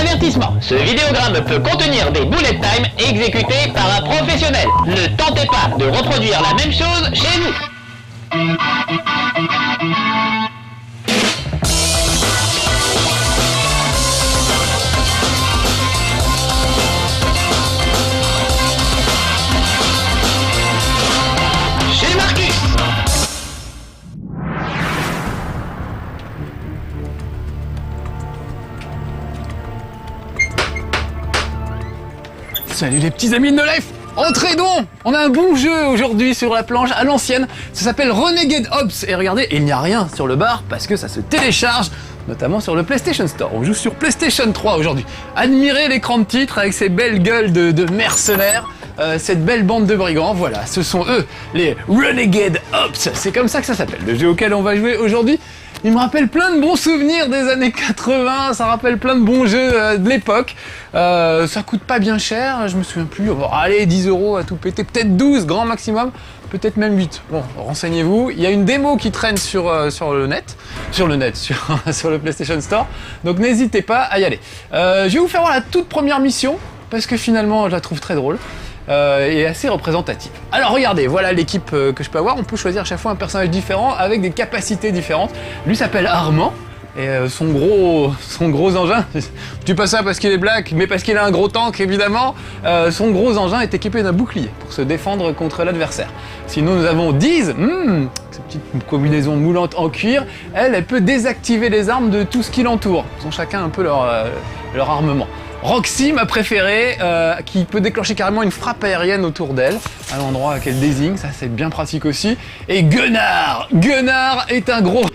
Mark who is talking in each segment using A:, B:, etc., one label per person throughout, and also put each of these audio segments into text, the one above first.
A: Avertissement, ce vidéogramme peut contenir des bullet time exécutés par un professionnel. Ne tentez pas de reproduire la même chose chez vous. Chez Marcus.
B: Salut les petits amis de No Life, entrez donc. On a un bon jeu aujourd'hui sur la planche à l'ancienne, ça s'appelle Renegade Ops. Et regardez, il n'y a rien sur le bar parce que ça se télécharge, notamment sur le PlayStation Store. On joue sur PlayStation 3 aujourd'hui. Admirez l'écran de titre avec ces belles gueules de mercenaires, cette belle bande de brigands. Voilà, ce sont eux, les Renegade Ops. C'est comme ça que ça s'appelle, le jeu auquel on va jouer aujourd'hui. Il me rappelle plein de bons souvenirs des années 80, ça rappelle plein de bons jeux de l'époque. Ça coûte pas bien cher, je me souviens plus. Bon, allez, 10 € à tout péter, peut-être 12 grand maximum, peut-être même 8. Bon, renseignez-vous. Il y a une démo qui traîne sur le PlayStation Store, donc n'hésitez pas à y aller. Je vais vous faire voir la toute première mission, parce que finalement je la trouve très drôle. Et assez représentative. Alors regardez, voilà l'équipe que je peux avoir. On peut choisir à chaque fois un personnage différent avec des capacités différentes. Lui s'appelle Armand et son gros engin, je dis pas ça parce qu'il est black, mais parce qu'il a un gros tank évidemment. Son gros engin est équipé d'un bouclier pour se défendre contre l'adversaire. Sinon nous avons Diz, cette petite combinaison moulante en cuir. Elle peut désactiver les armes de tout ce qui l'entoure. Ils ont chacun un peu leur armement. Roxy, ma préférée, qui peut déclencher carrément une frappe aérienne autour d'elle, à l'endroit qu'elle désigne, ça c'est bien pratique aussi. Et Gunnar est un gros...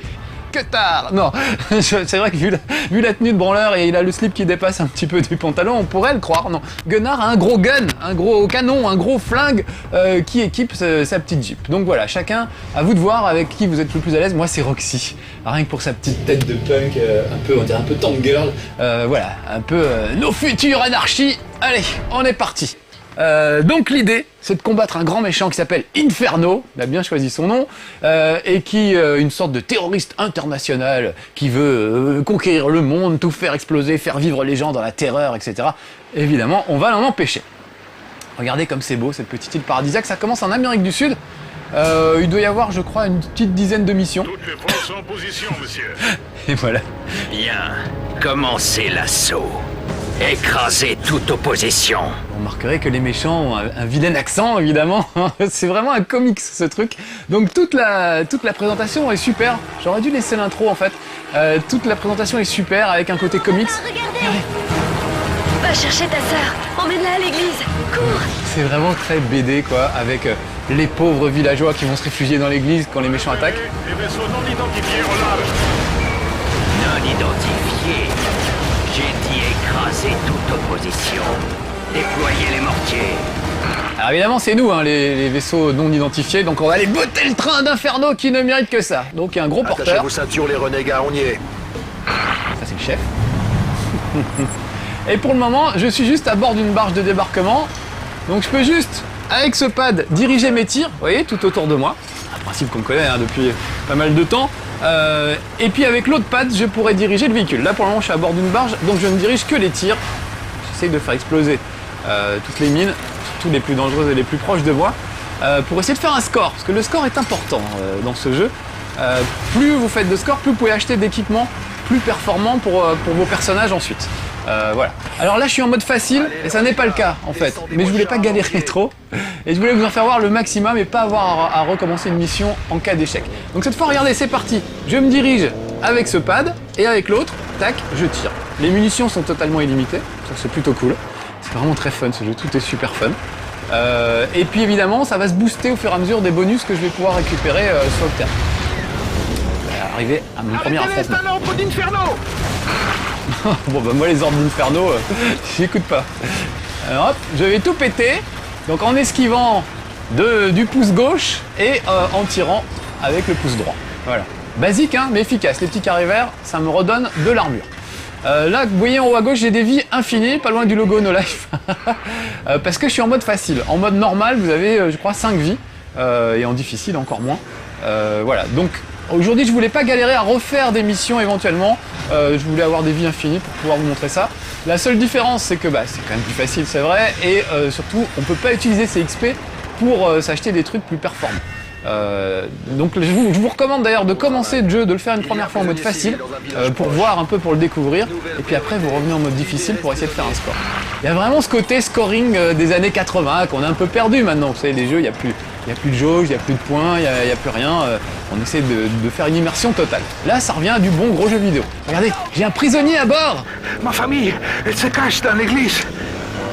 B: Cutard. Non, c'est vrai que vu la tenue de branleur et il a le slip qui dépasse un petit peu du pantalon, on pourrait le croire, non. Gunnar a un gros gun, un gros canon, un gros flingue qui équipe sa petite Jeep. Donc voilà, chacun, à vous de voir avec qui vous êtes le plus à l'aise. Moi c'est Roxy, rien que pour sa petite tête de punk, on dirait un peu tank girl, voilà, un peu nos futurs anarchies. Allez, on est parti. Donc l'idée, c'est de combattre un grand méchant qui s'appelle Inferno, il a bien choisi son nom, et qui est une sorte de terroriste international qui veut conquérir le monde, tout faire exploser, faire vivre les gens dans la terreur, etc. Évidemment, on va l'en empêcher. Regardez comme c'est beau, cette petite île paradisiaque, ça commence en Amérique du Sud. Il doit y avoir, je crois, une petite dizaine de missions.
C: Toutes les forces sont en position, monsieur.
B: Et voilà.
D: Bien, commencez l'assaut. Écrasez toute opposition.
B: Vous remarquerez que les méchants ont un vilain accent, évidemment. C'est vraiment un comics, ce truc. Donc toute la présentation est super. J'aurais dû laisser l'intro, en fait. Toute la présentation est super, avec un côté comics.
E: Regardez. Va chercher ta sœur. Emmène-la à l'église. Cours.
B: C'est vraiment très BD, quoi, avec les pauvres villageois qui vont se réfugier dans l'église quand les méchants attaquent.
C: Les vaisseaux non identifiés au large.
D: Non identifié. J'ai dit écraser toute opposition. Déployez les mortiers.
B: Alors évidemment c'est nous, hein, les vaisseaux non identifiés, donc on va aller botter le train d'Inferno qui ne mérite que ça. Donc il y a un gros porteur.
F: Attachez vos ceintures les renégats, on y est.
B: Ça c'est le chef. Et pour le moment, je suis juste à bord d'une barge de débarquement. Donc je peux juste, avec ce pad, diriger mes tirs, vous voyez, tout autour de moi. Un principe qu'on connaît depuis pas mal de temps. Et puis avec l'autre pad, je pourrais diriger le véhicule. Là pour le moment, je suis à bord d'une barge, donc je ne dirige que les tirs. J'essaye de faire exploser toutes les mines, surtout les plus dangereuses et les plus proches de moi, pour essayer de faire un score, parce que le score est important dans ce jeu. Plus vous faites de score, plus vous pouvez acheter d'équipements plus performants pour vos personnages ensuite. Voilà. Alors là je suis en mode facile et ça n'est pas le cas en fait, mais je voulais pas galérer trop et je voulais vous en faire voir le maximum et pas avoir à recommencer une mission en cas d'échec. Donc cette fois regardez, c'est parti, je me dirige avec ce pad et avec l'autre, tac, je tire. Les munitions sont totalement illimitées, ça c'est plutôt cool, c'est vraiment très fun ce jeu, tout est super fun. Et puis évidemment ça va se booster au fur et à mesure des bonus que je vais pouvoir récupérer sur le terrain. Je vais arriver à mon premier affrontement.
C: C'est un ordre d'Inferno.
B: Bon bah moi les ordres d'Inferno, j'écoute pas. Alors hop, je vais tout péter, donc en esquivant du pouce gauche et en tirant avec le pouce droit. Voilà. Basique hein, mais efficace. Les petits carrés verts, ça me redonne de l'armure. Là, vous voyez en haut à gauche, j'ai des vies infinies, pas loin du logo No Life. Parce que je suis en mode facile. En mode normal, vous avez, je crois, 5 vies. Et en difficile, encore moins. Voilà, donc Aujourd'hui, je voulais pas galérer à refaire des missions éventuellement. Je voulais avoir des vies infinies pour pouvoir vous montrer ça. La seule différence, c'est que c'est quand même plus facile, c'est vrai, et surtout, on peut pas utiliser ces XP pour s'acheter des trucs plus performants. Donc je vous recommande d'ailleurs de commencer le jeu, de le faire une première fois en mode facile pour voir un peu, pour le découvrir, et puis après vous revenez en mode difficile pour essayer de faire un score. Il y a vraiment ce côté scoring des années 80 qu'on a un peu perdu maintenant. Vous savez, les jeux, il n'y a plus de jauge, il n'y a plus de points, il n'y a plus rien. On essaie de faire une immersion totale. Là, ça revient à du bon gros jeu vidéo. Regardez, j'ai un prisonnier à bord.
C: Ma famille, elle se cache dans l'église.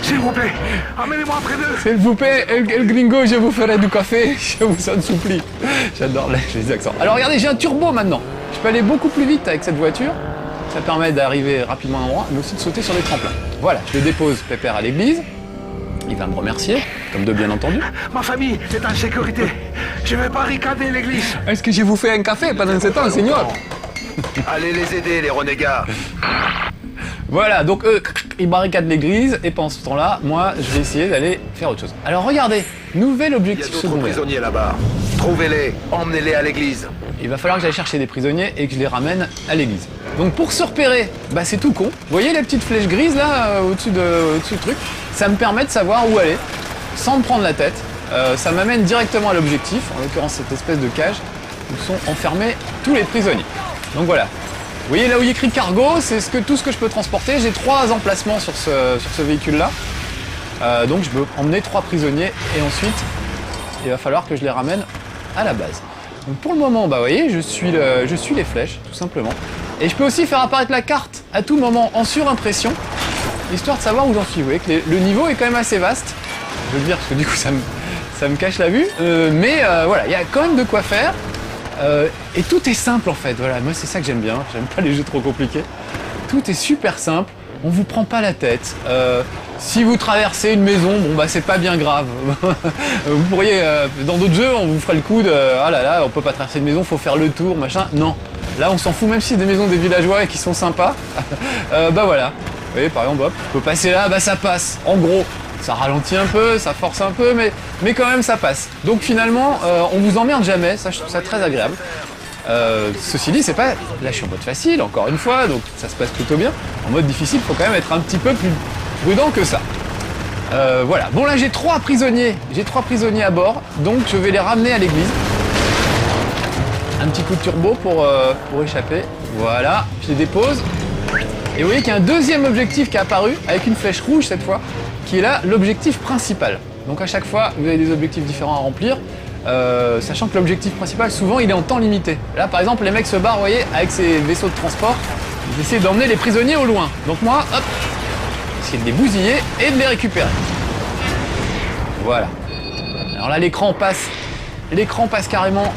C: S'il vous plaît, amenez-moi près d'eux.
B: S'il vous plaît, El Gringo, je vous ferai du café, je vous en supplie. J'adore les accents. Alors regardez, j'ai un turbo maintenant. Je peux aller beaucoup plus vite avec cette voiture. Ça permet d'arriver rapidement à un endroit, mais aussi de sauter sur les tremplins. Voilà, je le dépose Pépère à l'église. Il va me remercier, comme de bien entendu.
C: Ma famille est en sécurité. Je vais barricader l'église.
B: Est-ce que je vous fais un café pendant ce temps, Seigneur?
F: Allez les aider, les renégats.
B: Voilà, donc eux, ils barricadent l'église, et pendant ce temps-là, moi, je vais essayer d'aller faire autre chose. Alors regardez, nouvel
F: Il y a
B: objectif
F: d'autres
B: secondaire.
F: prisonniers là-bas. Trouvez-les, emmenez-les à l'église.
B: Il va falloir que j'aille chercher des prisonniers et que je les ramène à l'église. Donc pour se repérer, c'est tout con. Vous voyez les petites flèches grises là, au-dessus du truc? Ça me permet de savoir où aller, sans me prendre la tête. Ça m'amène directement à l'objectif, en l'occurrence cette espèce de cage, où sont enfermés tous les prisonniers. Donc voilà. Vous voyez là où il y a écrit cargo, c'est tout ce que je peux transporter. J'ai 3 emplacements sur ce véhicule-là. Donc je peux emmener 3 prisonniers et ensuite, il va falloir que je les ramène à la base. Donc pour le moment, vous voyez, je suis les flèches, tout simplement. Et je peux aussi faire apparaître la carte à tout moment en surimpression, histoire de savoir où j'en suis. Vous voyez que le niveau est quand même assez vaste. Je veux dire, parce que du coup, ça me cache la vue. Mais voilà, il y a quand même de quoi faire. Et tout est simple en fait, voilà, moi c'est ça que j'aime bien, j'aime pas les jeux trop compliqués. Tout est super simple, on vous prend pas la tête. Si vous traversez une maison, c'est pas bien grave. Vous pourriez, dans d'autres jeux, on vous ferait le coup de ah là là, on peut pas traverser une maison, faut faire le tour, machin. Non, là on s'en fout, même si c'est des maisons des villageois et qui sont sympas. Voilà, vous voyez par exemple, hop, je peux passer là, ça passe, en gros. Ça ralentit un peu, ça force un peu, mais quand même ça passe. Donc finalement, on vous emmerde jamais, ça je trouve ça très agréable. Ceci dit, c'est pas... Là je suis en mode facile, encore une fois, donc ça se passe plutôt bien. En mode difficile, il faut quand même être un petit peu plus prudent que ça. Voilà, bon là j'ai 3 prisonniers à bord, donc je vais les ramener à l'église. Un petit coup de turbo pour échapper, voilà, je les dépose. Et vous voyez qu'il y a un deuxième objectif qui est apparu, avec une flèche rouge cette fois, qui est là l'objectif principal. Donc à chaque fois, vous avez des objectifs différents à remplir, sachant que l'objectif principal, souvent, il est en temps limité. Là, par exemple, les mecs se barrent, vous voyez, avec ces vaisseaux de transport, ils essaient d'emmener les prisonniers au loin. Donc moi, hop, essayer de les bousiller et de les récupérer. Voilà. Alors là, l'écran passe carrément.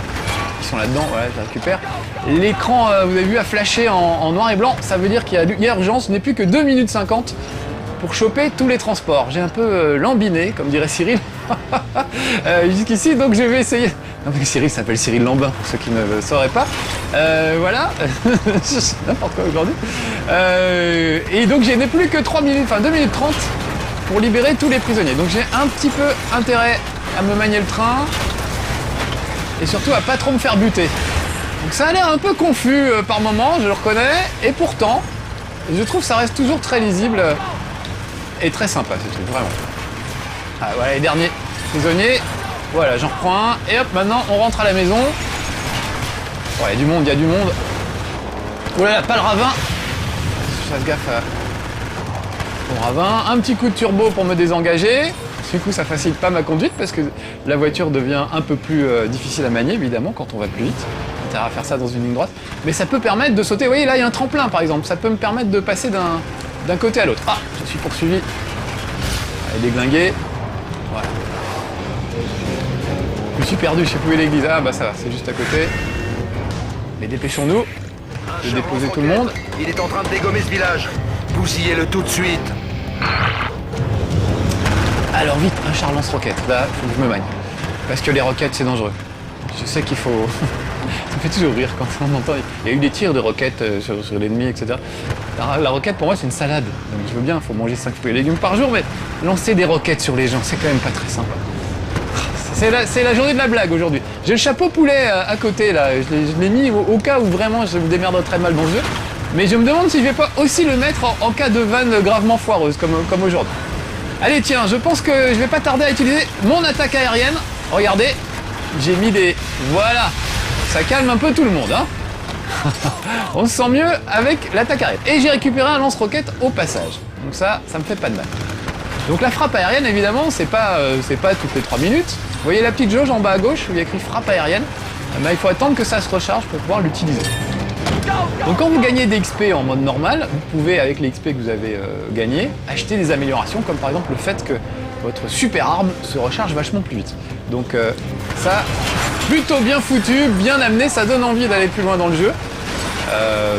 B: Ils sont là-dedans, voilà, je les récupère. L'écran, vous avez vu, a flashé en noir et blanc. Ça veut dire qu'il y a urgence, ce n'est plus que 2 minutes 50 pour choper tous les transports. J'ai un peu lambiné, comme dirait Cyril, jusqu'ici, donc je vais essayer... Non, mais Cyril s'appelle Cyril Lambin, pour ceux qui ne le sauraient pas. Voilà, n'importe quoi aujourd'hui. Et donc je n'ai plus que 2 minutes 30 pour libérer tous les prisonniers. Donc j'ai un petit peu intérêt à me manier le train, et surtout à pas trop me faire buter. Donc ça a l'air un peu confus par moment, je le reconnais, et pourtant, je trouve que ça reste toujours très lisible et très sympa ce truc, vraiment. Ah, voilà les derniers prisonniers, voilà j'en reprends un, et hop, maintenant on rentre à la maison. Oh, il y a du monde. Oh là là, pas le ravin. Je fasse gaffe au ravin. Un petit coup de turbo pour me désengager. Du coup, ça facilite pas ma conduite parce que la voiture devient un peu plus difficile à manier, évidemment, quand on va plus vite. On a intérêt à faire ça dans une ligne droite. Mais ça peut permettre de sauter. Vous voyez, là, il y a un tremplin, par exemple. Ça peut me permettre de passer d'un côté à l'autre. Ah, je suis poursuivi. Allez, déglinguer. Voilà. Je me suis perdu, je sais plus où est l'église. Ah, ça va, c'est juste à côté. Mais dépêchons-nous de déposer tout le monde.
F: Il est en train de dégommer ce village. Bousillez-le tout de suite.
B: Alors vite, un char lance-roquette. Là, faut que je me magne. Parce que les roquettes, c'est dangereux. Je sais qu'il faut... Ça me fait toujours rire quand on entend... Il y a eu des tirs de roquettes sur l'ennemi, etc. La roquette, pour moi, c'est une salade. Donc je veux bien, il faut manger 5 fruits et légumes par jour, mais lancer des roquettes sur les gens, c'est quand même pas très sympa. C'est la journée de la blague aujourd'hui. J'ai le chapeau poulet à côté là, je l'ai mis au cas où vraiment je me démerderais très mal dans le jeu. Mais je me demande si je vais pas aussi le mettre en cas de vanne gravement foireuse comme aujourd'hui. Allez tiens, je pense que je vais pas tarder à utiliser mon attaque aérienne. Regardez, j'ai mis des... Voilà, ça calme un peu tout le monde, hein. On se sent mieux avec l'attaque aérienne. Et j'ai récupéré un lance-roquette au passage. Donc ça me fait pas de mal. Donc la frappe aérienne, évidemment, c'est pas toutes les 3 minutes. Vous voyez la petite jauge en bas à gauche où il y a écrit frappe aérienne. Il faut attendre que ça se recharge pour pouvoir l'utiliser. Donc quand vous gagnez des XP en mode normal, vous pouvez, avec les XP que vous avez gagnés, acheter des améliorations, comme par exemple le fait que votre super arme se recharge vachement plus vite. Donc ça, plutôt bien foutu, bien amené, ça donne envie d'aller plus loin dans le jeu.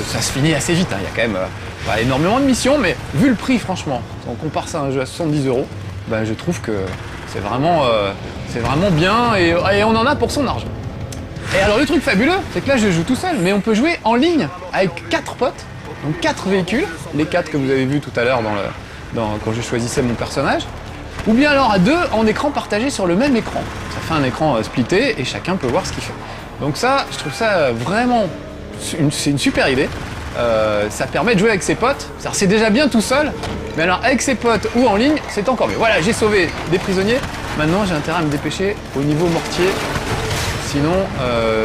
B: Ça se finit assez vite, hein. Il y a quand même pas énormément de missions, mais vu le prix, franchement, si on compare ça à un jeu à 70 €, ben, je trouve que c'est vraiment bien et on en a pour son argent. Et alors le truc fabuleux, c'est que là je joue tout seul, mais on peut jouer en ligne avec 4 potes, donc 4 véhicules, les 4 que vous avez vus tout à l'heure quand je choisissais mon personnage, ou bien alors à 2 en écran partagé sur le même écran. Ça fait un écran splitté et chacun peut voir ce qu'il fait. Donc ça, je trouve ça vraiment, c'est une super idée. Ça permet de jouer avec ses potes, c'est déjà bien tout seul, mais alors avec ses potes ou en ligne, c'est encore mieux. Voilà, j'ai sauvé des prisonniers, maintenant j'ai intérêt à me dépêcher au niveau mortier. Sinon,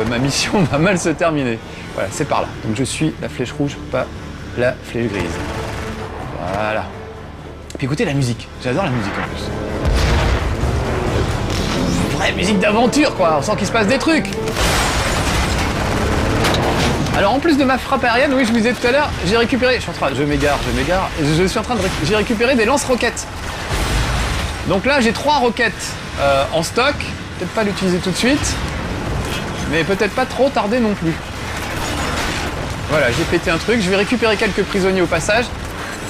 B: ma mission va mal se terminer. Voilà, c'est par là. Donc je suis la flèche rouge, pas la flèche grise. Voilà. Et puis écoutez la musique. J'adore la musique en plus. Vraie musique d'aventure, quoi. On sent qu'il se passe des trucs. Alors en plus de ma frappe aérienne, oui, je vous disais tout à l'heure, j'ai récupéré... Je m'égare. J'ai récupéré des lance-roquettes. Donc là, j'ai 3 roquettes en stock. Peut-être pas l'utiliser tout de suite. Mais peut-être pas trop tarder non plus. Voilà, j'ai pété un truc, je vais récupérer quelques prisonniers au passage.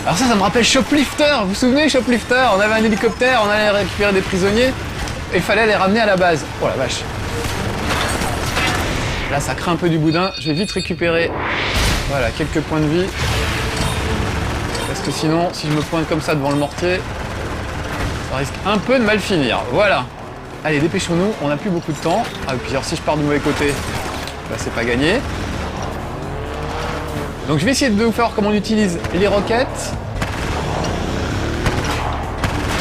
B: Alors ça me rappelle Shoplifter, vous vous souvenez Shoplifter? On avait un hélicoptère, on allait récupérer des prisonniers et il fallait les ramener à la base. Oh la vache. Là ça craint un peu du boudin, je vais vite récupérer voilà, quelques points de vie. Parce que sinon, si je me pointe comme ça devant le mortier, ça risque un peu de mal finir. Voilà. Allez, dépêchons-nous, on n'a plus beaucoup de temps. Ah, et puis alors, si je pars du mauvais côté, bah, c'est pas gagné. Donc je vais essayer de vous faire comment on utilise les roquettes.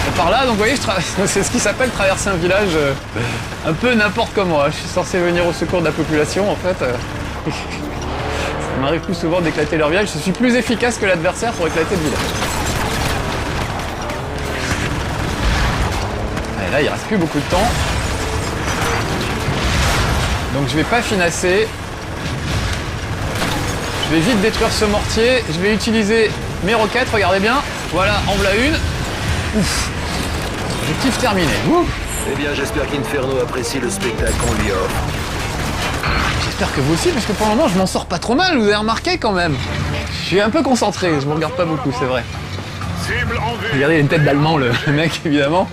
B: Et par là, donc vous voyez, c'est ce qui s'appelle traverser un village un peu n'importe comment. Je suis censé venir au secours de la population, en fait. Ça m'arrive plus souvent d'éclater leur village. Je suis plus efficace que l'adversaire pour éclater le village. Là, il reste plus beaucoup de temps. Donc je vais pas finasser. Je vais vite détruire ce mortier. Je vais utiliser mes roquettes, regardez bien. Voilà, en voilà une. Ouf. Objectif terminé. Ouf.
F: Eh bien, j'espère qu'Inferno apprécie le spectacle qu'on lui offre.
B: J'espère que vous aussi, parce que pour le moment, je m'en sors pas trop mal, vous avez remarqué quand même. Je suis un peu concentré, je me regarde pas beaucoup, c'est vrai. Regardez, il a une tête d'allemand, le mec, évidemment.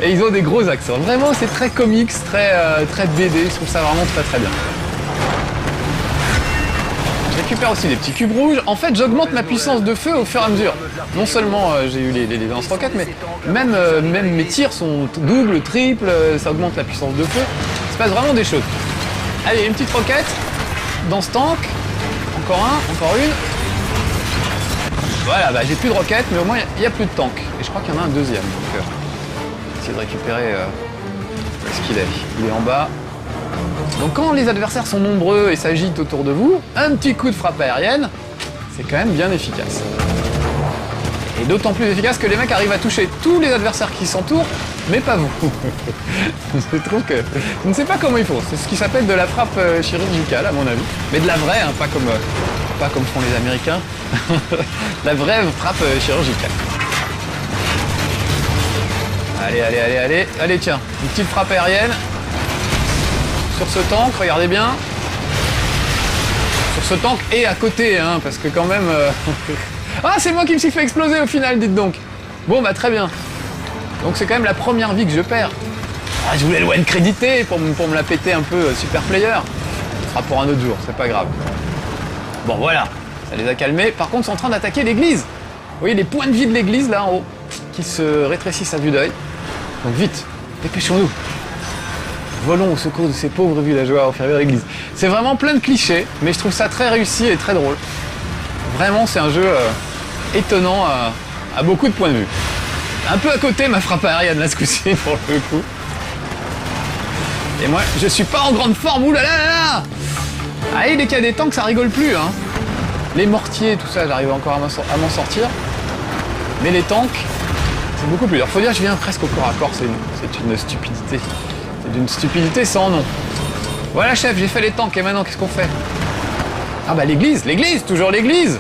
B: Et ils ont des gros accents. Vraiment, c'est très comics, très BD. Je trouve ça vraiment très bien. Je récupère aussi des petits cubes rouges. En fait, j'augmente ma puissance de feu au fur et à mesure. Non seulement j'ai eu les lance-roquettes, mais même mes tirs sont doubles, triples. Ça augmente la puissance de feu. Il se passe vraiment des choses. Allez, une petite roquette dans ce tank. Encore une. Voilà, bah, j'ai plus de roquettes, mais au moins il n'y a plus de tank. Et je crois qu'il y en a un deuxième. Donc, essayer de récupérer ce qu'il est. Il est en bas. Donc quand les adversaires sont nombreux et s'agitent autour de vous, un petit coup de frappe aérienne, c'est quand même bien efficace. Et d'autant plus efficace que les mecs arrivent à toucher tous les adversaires qui s'entourent, mais pas vous. Je trouve que... Je ne sais pas comment ils font. C'est ce qui s'appelle de la frappe chirurgicale, à mon avis. Mais de la vraie, hein, pas comme font les Américains. La vraie frappe chirurgicale. Allez, tiens, une petite frappe aérienne. Sur ce tank, regardez bien. Sur ce tank et à côté, hein, parce que quand même... Ah, c'est moi qui me suis fait exploser au final, dites donc. Bon, bah très bien. Donc c'est quand même la première vie que je perds. Ah, je voulais le one créditer pour me la péter un peu super player. Ce sera pour un autre jour, c'est pas grave. Bon, voilà, ça les a calmés. Par contre, ils sont en train d'attaquer l'église. Vous voyez les points de vie de l'église, là, en haut, qui se rétrécissent à vue d'œil. Donc vite, Dépêchons-nous. Volons au secours de ces pauvres villageois au servir l'église. C'est vraiment plein de clichés, mais je trouve ça très réussi et très drôle. Vraiment, c'est un jeu étonnant à beaucoup de points de vue. Un peu à côté ma frappe aérienne là ce coup-ci pour le coup. Et moi, je suis pas en grande forme, oulala là là. Ah, et dès qu'il y a des tanks, ça rigole plus, hein. Les mortiers, tout ça, j'arrive encore à m'en sortir. Mais les tanks, c'est beaucoup plus dur. Faut dire, je viens presque au corps à corps, c'est une stupidité. C'est d'une stupidité sans nom. Voilà, chef, j'ai fait les tanks, et maintenant, qu'est-ce qu'on fait? Ah bah l'église, toujours l'église.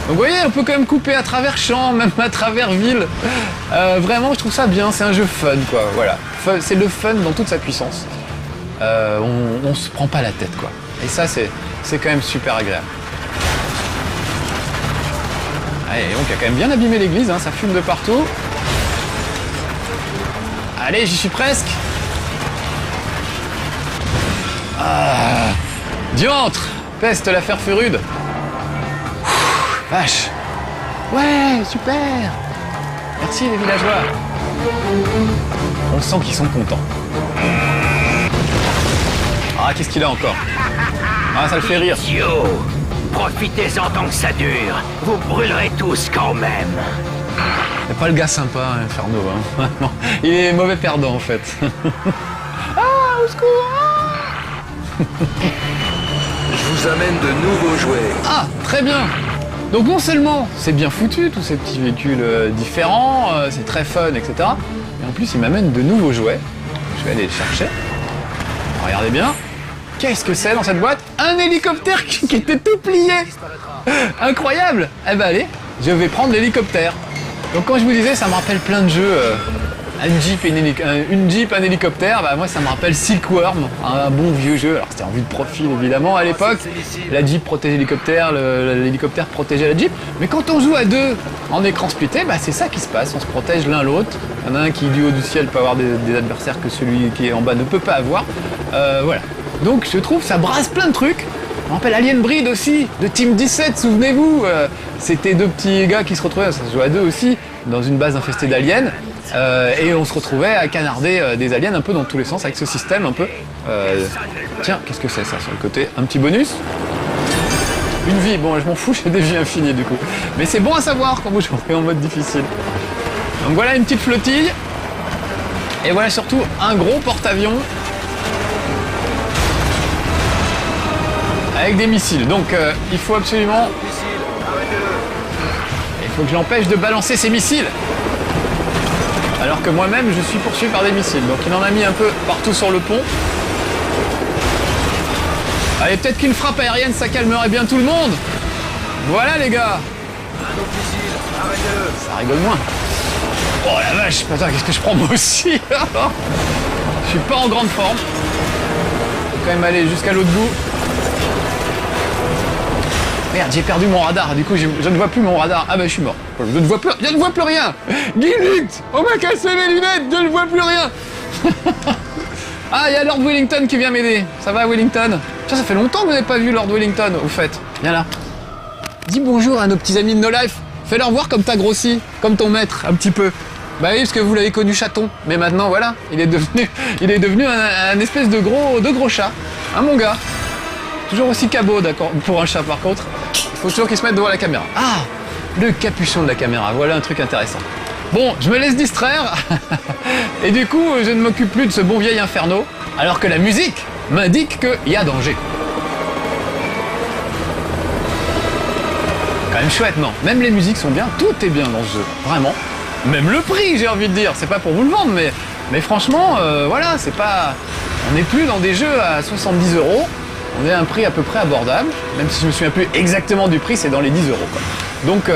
B: Donc vous voyez, on peut quand même couper à travers champs, même à travers ville. Vraiment, je trouve ça bien, c'est un jeu fun, quoi, voilà. C'est le fun dans toute sa puissance. On se prend pas la tête, quoi. Et ça, c'est quand même super agréable. Allez, donc il a quand même bien abîmé l'église, hein, ça fume de partout. Allez, j'y suis presque. Ah, diantre, peste l'affaire fut rude. Vache. Ouais, super. Merci les villageois. On sent qu'ils sont contents. Ah, qu'est-ce qu'il a encore? Ah, ça le fait rire.
D: Idiot! Profitez-en tant que ça dure. Vous brûlerez tous quand même.
B: C'est pas le gars sympa, hein, Inferno. Hein. Non, il est mauvais perdant en fait. Ah, au secours!
F: Je vous amène de nouveaux jouets.
B: Ah, très bien. Donc non seulement c'est bien foutu, tous ces petits véhicules différents, c'est très fun, etc. Mais en plus, il m'amène de nouveaux jouets. Je vais aller les chercher. Regardez bien. Qu'est-ce que c'est dans cette boîte? Un hélicoptère qui était tout plié. Incroyable. Eh ben allez, je vais prendre l'hélicoptère. Donc quand je vous disais, ça me rappelle plein de jeux. Une Jeep, un hélicoptère, bah moi ça me rappelle Silkworm, un bon vieux jeu. Alors c'était en vue de profil évidemment à l'époque. La Jeep protégeait l'hélicoptère, l'hélicoptère protégeait la Jeep. Mais quand on joue à deux en écran splitté, bah c'est ça qui se passe, on se protège l'un l'autre. Il y en a un qui du haut du ciel peut avoir des adversaires que celui qui est en bas ne peut pas avoir. Voilà. Donc je trouve ça brasse plein de trucs. On rappelle Alien Breed aussi, de Team 17, souvenez-vous. C'était deux petits gars qui se retrouvaient, ça se jouait à deux aussi, dans une base infestée d'aliens. Et on se retrouvait à canarder des aliens un peu dans tous les sens avec ce système un peu. Tiens, qu'est-ce que c'est ça sur le côté? Un petit bonus? Une vie, bon je m'en fous, j'ai des vies infinies du coup. Mais c'est bon à savoir quand vous jouez en mode difficile. Donc voilà une petite flottille. Et voilà surtout un gros porte-avions. Avec des missiles. Donc il faut absolument... Il faut que je l'empêche de balancer ses missiles. Alors que moi-même, je suis poursuivi par des missiles. Donc il en a mis un peu partout sur le pont. Allez, peut-être qu'une frappe aérienne, ça calmerait bien tout le monde. Voilà les gars. Ça rigole moins. Oh la vache, putain, qu'est-ce que je prends moi aussi. Je suis pas en grande forme. Faut quand même aller jusqu'à l'autre bout. Merde, j'ai perdu mon radar, du coup je ne vois plus mon radar. Ah bah je suis mort. Je ne vois plus rien. Guilux, on m'a cassé mes lunettes, je ne vois plus rien. Ah, il y a Lord Wellington qui vient m'aider. Ça va Wellington? Ça fait longtemps que vous n'avez pas vu Lord Wellington, au fait. Viens là. Dis bonjour à nos petits amis de No Life. Fais-leur voir comme t'as grossi, comme ton maître, un petit peu. Bah oui, parce que vous l'avez connu chaton. Mais maintenant, voilà, il est devenu un espèce de gros chat. Hein, mon gars? Toujours aussi cabot, d'accord, pour un chat par contre. Il faut toujours qu'il se mette devant la caméra. Ah, le capuchon de la caméra, voilà un truc intéressant. Bon, je me laisse distraire. Et du coup, je ne m'occupe plus de ce bon vieil Inferno, alors que la musique m'indique qu'il y a danger. Quand même chouette, non? Même les musiques sont bien, tout est bien dans ce jeu, vraiment. Même le prix, j'ai envie de dire, c'est pas pour vous le vendre, mais franchement, voilà, c'est pas... On n'est plus dans des jeux à 70 €. On est à un prix à peu près abordable, même si je me souviens plus exactement du prix, c'est dans les 10 €. Quoi. Donc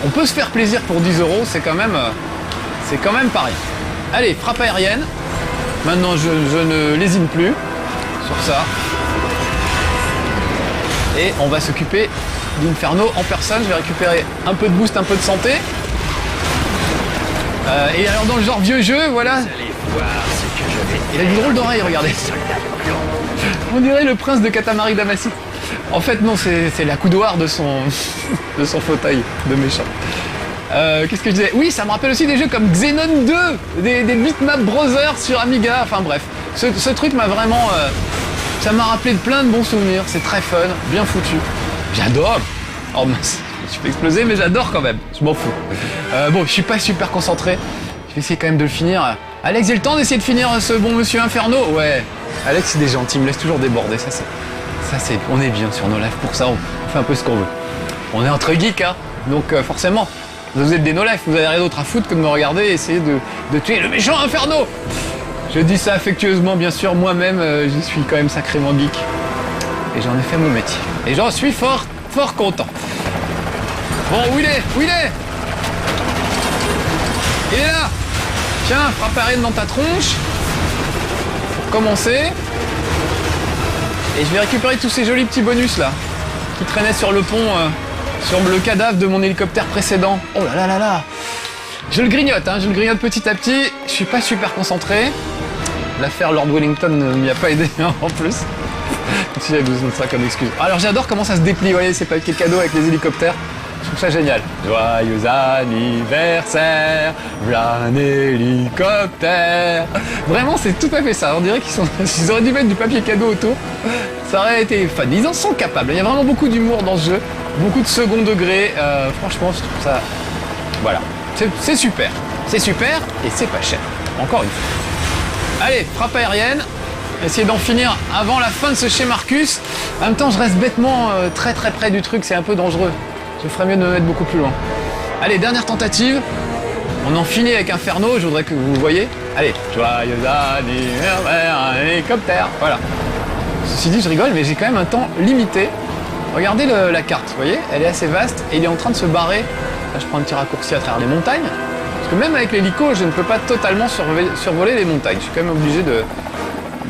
B: on peut se faire plaisir pour 10 €, c'est quand même pas rien. Allez, frappe aérienne. Maintenant je ne lésine plus sur ça. Et on va s'occuper d'Inferno en personne. Je vais récupérer un peu de boost, un peu de santé. Et alors dans le genre vieux jeu, voilà. Il a du drôle d'oreille, regardez. On dirait le prince de Katamari Damacy. En fait non, c'est la coudoir de son fauteuil de méchant. Qu'est-ce que je disais? Oui, ça me rappelle aussi des jeux comme Xenon 2, des Bitmap Brothers sur Amiga, enfin bref. Ce truc m'a vraiment... ça m'a rappelé de plein de bons souvenirs, c'est très fun, bien foutu. J'adore. Oh mince, je suis fait exploser, mais j'adore quand même, je m'en fous. Bon, je suis pas super concentré, je vais essayer quand même de le finir. Alex, j'ai le temps d'essayer de finir ce bon monsieur Inferno? Ouais, Alex il est gentil, il me laisse toujours déborder, ça c'est... On est bien sur nos lives pour ça, on fait un peu ce qu'on veut. On est entre geeks, hein, donc forcément, vous êtes des no life, vous avez rien d'autre à foutre que de me regarder et essayer de tuer le méchant Inferno. Je dis ça affectueusement, bien sûr, moi-même, je suis quand même sacrément geek. Et j'en ai fait mon métier. Et j'en suis fort content. Bon, où il est? Où il est? Il est là. Tiens, frappe aérienne dans ta tronche. Pour commencer. Et je vais récupérer tous ces jolis petits bonus là, qui traînaient sur le pont, sur le cadavre de mon hélicoptère précédent. Oh là là là là. Je le grignote, hein, je le grignote petit à petit. Je suis pas super concentré. L'affaire Lord Wellington ne m'y a pas aidé en plus. Si j'avais besoin de ça comme excuse. Alors j'adore comment ça se déplie, vous voyez, ces papiers cadeaux avec les hélicoptères. Je trouve ça génial. Joyeux anniversaire, v'là un hélicoptère. Vraiment, c'est tout à fait ça. On dirait qu'ils auraient dû mettre du papier cadeau autour. Ça aurait été fun. Ils en sont capables. Il y a vraiment beaucoup d'humour dans ce jeu. Beaucoup de second degré. Franchement, je trouve ça... Voilà. C'est super. C'est super et c'est pas cher. Encore une fois. Allez, frappe aérienne. Essayer d'en finir avant la fin de ce chez Marcus. En même temps, je reste bêtement très près du truc. C'est un peu dangereux. Je ferais mieux de me mettre beaucoup plus loin. Allez, dernière tentative. On en finit avec Inferno, je voudrais que vous le voyez. Allez, joyeux anniversaire, un hélicoptère. Voilà. Ceci dit, je rigole, mais j'ai quand même un temps limité. Regardez la carte, vous voyez, elle est assez vaste et il est en train de se barrer. Là, je prends un petit raccourci à travers les montagnes. Parce que même avec l'hélico, je ne peux pas totalement survoler les montagnes. Je suis quand même obligé de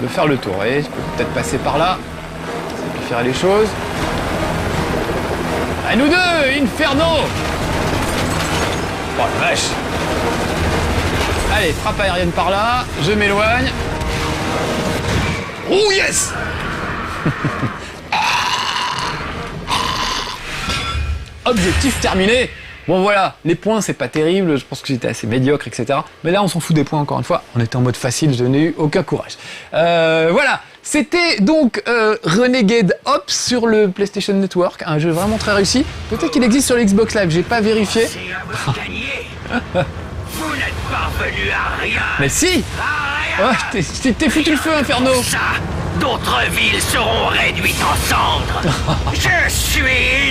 B: faire le tour. Vous voyez, je peux peut-être passer par là. Ça peut faire les choses. À nous deux, Inferno! Oh la vache! Allez, frappe aérienne par là, je m'éloigne. Oh yes! Objectif terminé! Bon voilà, les points c'est pas terrible, je pense que j'étais assez médiocre, etc. Mais là on s'en fout des points encore une fois, on était en mode facile, je n'ai eu aucun courage. Voilà, c'était donc Renegade Ops sur le PlayStation Network, un jeu vraiment très réussi. Peut-être qu'il existe sur l'Xbox Live, j'ai pas vérifié.
D: Vous n'êtes parvenu à rien.
B: Mais si! Ouais, t'es foutu le feu, Inferno!
D: Ça, d'autres villes seront réduites en cendres. Je suis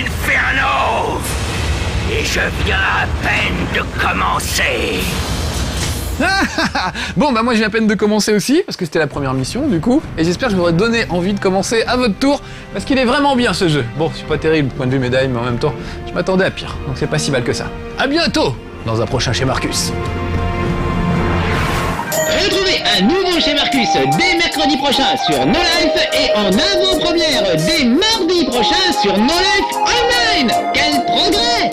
D: Inferno! Et je viens à peine de commencer.
B: Bon bah moi je viens à peine de commencer aussi, parce que c'était la première mission du coup, et j'espère que je vous aurai donné envie de commencer à votre tour, parce qu'il est vraiment bien ce jeu. Bon, c'est pas terrible point de vue médaille, mais en même temps, je m'attendais à pire, donc c'est pas si mal que ça. A bientôt dans un prochain chez Marcus.
A: Retrouvez un nouveau chez Marcus dès mercredi prochain sur No Life et en avant-première dès mardi prochain sur No Life Online. Quel progrès!